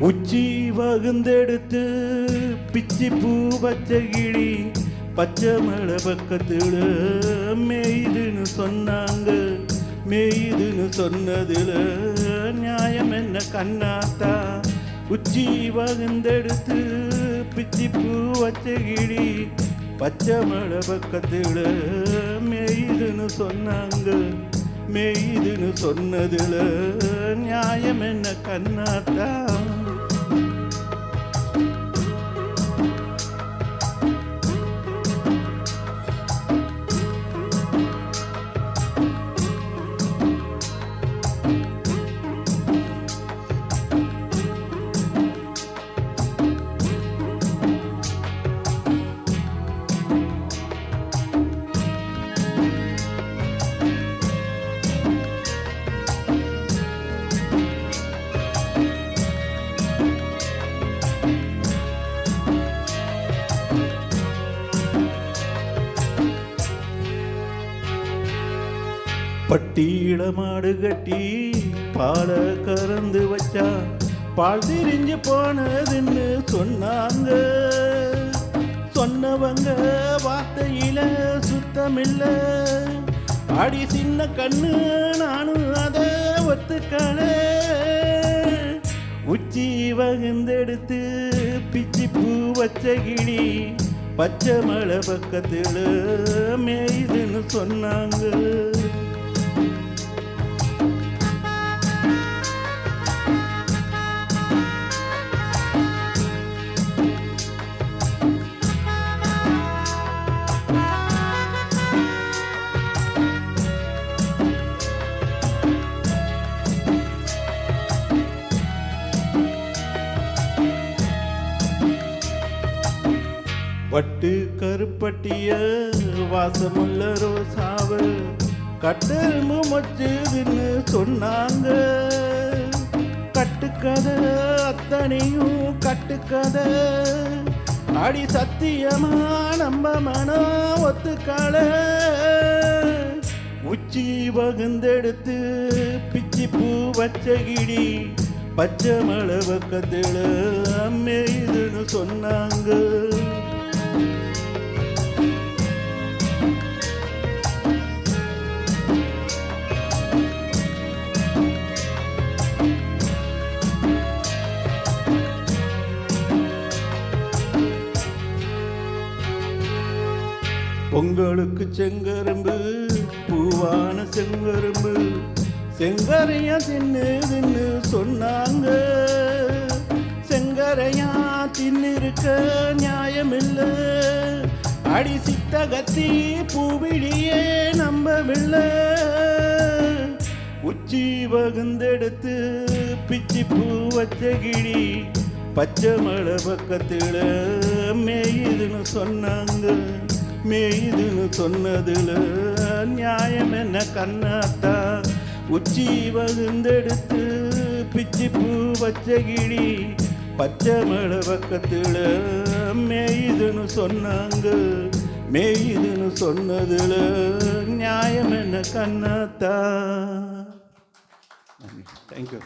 உச்சி வகுந்தெடுத்து பிச்சி பூ பச்சை கிளி பச்சை மலை பக்கத்துல மேயுதுன்னு சொன்னாங்க. மேயுதுன்னு சொன்னதுல நியாயம் என்ன கண்ணாத்தா? உச்சி வகுந்தெடுத்து பிச்சி பூ பச்சை கிளி பச்சை மலை பக்கத்துல மேயுதுன்னு சொன்னாங்க. மேயுதுன்னு சொன்னதுல நியாயம் என்ன கண்ணாத்தா? பட்டியில மாடு கட்டி பாலை கறந்து வச்சா பால் திரிஞ்சு போனதுன்னு சொன்னாங்க. சொன்னவங்க வார்த்தையில சுத்தமில்ல. அடி சின்ன கண்ணு நானும் அதை ஒத்துக்கல. உச்சி வகுந்தெடுத்து பிச்சி பூ வச்ச கிளி பச்சை மலை பக்கத்துல மேயுதுன்னு சொன்னாங்க. பட்டு கருப்பட்டிய வாசமுள்ள ரோசாவ கட்டெரும்பு மொச்சுதுன்னு சொன்னாங்க. கட்டுக்கதை அத்தனையும் கட்டுக்கதை. அடி சத்தியமா நம்ம மனம் ஒத்துக்கால. உச்சி வகுந்தெடுத்து பிச்சி பூ வச்ச கிளி பச்சை மலை பக்கத்துல மேயுதுன்னு சொன்னாங்க. பொங்கலுக்கு செங்கரும்பு பூவான செங்கரும்பு செங்கரையா தின்னுதுன்னு சொன்னாங்க. செங்கரையா தின்னிருக்க நியாயமில்ல. அடி சித்தகத்தி பூவிழியே நம்பவில்லை. உச்சி வகுந்தெடுத்து பிச்சி பூ வச்ச கிளி பச்சை மலை பக்கத்துல மேயுதுன்னு சொன்னாங்க. மேயுதுன்னு சொன்னதுல நியாயம் என்ன கண்ணாத்தா? உச்சி வகுந்தெடுத்து பிச்சி பூ வச்ச கிளி பச்சை மலை பக்கத்துல மேயுதுன்னு சொன்னாங்க. மேயுதுன்னு சொன்னதுல நியாயம் என்ன கண்ணாத்தா? தேங்க்யூ.